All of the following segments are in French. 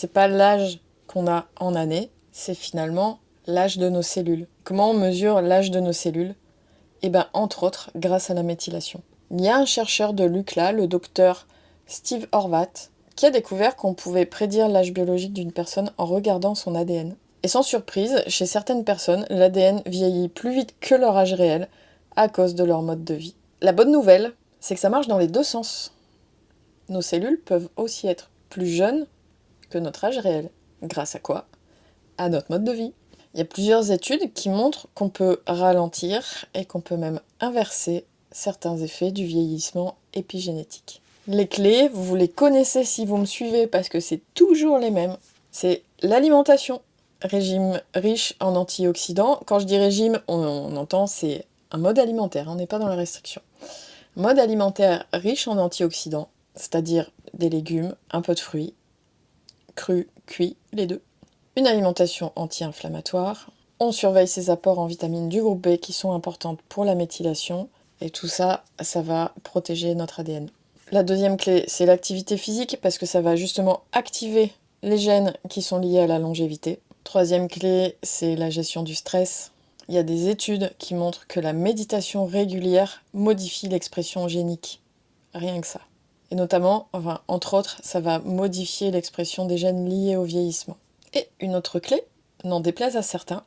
C'est pas l'âge qu'on a en années, c'est finalement l'âge de nos cellules. Comment on mesure l'âge de nos cellules? Eh bien, entre autres, grâce à la méthylation. Il y a un chercheur de l'UCLA, le docteur Steve Horvath, qui a découvert qu'on pouvait prédire l'âge biologique d'une personne en regardant son ADN. Et sans surprise, chez certaines personnes, l'ADN vieillit plus vite que leur âge réel à cause de leur mode de vie. La bonne nouvelle, c'est que ça marche dans les deux sens. Nos cellules peuvent aussi être plus jeunes que notre âge réel. Grâce à quoi? À notre mode de vie. Il y a plusieurs études qui montrent qu'on peut ralentir et qu'on peut même inverser certains effets du vieillissement épigénétique. Les clés, vous les connaissez si vous me suivez parce que c'est toujours les mêmes. C'est l'alimentation. Régime riche en antioxydants. Quand je dis régime, on entend c'est un mode alimentaire, on n'est pas dans la restriction. Mode alimentaire riche en antioxydants, c'est-à-dire des légumes, un peu de fruits, crus, cuits, les deux. Une alimentation anti-inflammatoire. On surveille ses apports en vitamines du groupe B qui sont importantes pour la méthylation. Et tout ça, ça va protéger notre ADN. La deuxième clé, c'est l'activité physique parce que ça va justement activer les gènes qui sont liés à la longévité. Troisième clé, c'est la gestion du stress. Il y a des études qui montrent que la méditation régulière modifie l'expression génique. Rien que ça. Et notamment, entre autres, ça va modifier l'expression des gènes liés au vieillissement. Et une autre clé, n'en déplaise à certains,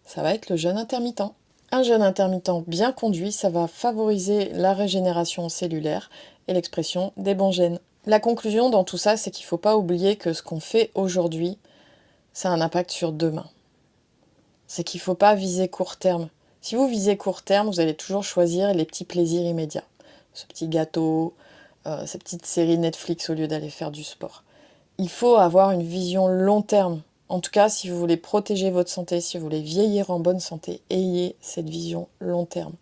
ça va être le jeûne intermittent. Un jeûne intermittent bien conduit, ça va favoriser la régénération cellulaire et l'expression des bons gènes. La conclusion dans tout ça, c'est qu'il ne faut pas oublier que ce qu'on fait aujourd'hui, ça a un impact sur demain. C'est qu'il ne faut pas viser court terme. Si vous visez court terme, vous allez toujours choisir les petits plaisirs immédiats. Ce petit gâteau, cette petite série Netflix au lieu d'aller faire du sport. Il faut avoir une vision long terme. En tout cas, si vous voulez protéger votre santé, si vous voulez vieillir en bonne santé, ayez cette vision long terme.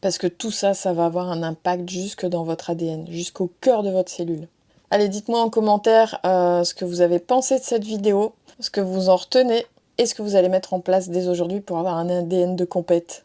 Parce que tout ça, ça va avoir un impact jusque dans votre ADN, jusqu'au cœur de votre cellule. Allez, dites-moi en commentaire ce que vous avez pensé de cette vidéo, ce que vous en retenez, et ce que vous allez mettre en place dès aujourd'hui pour avoir un ADN de compète.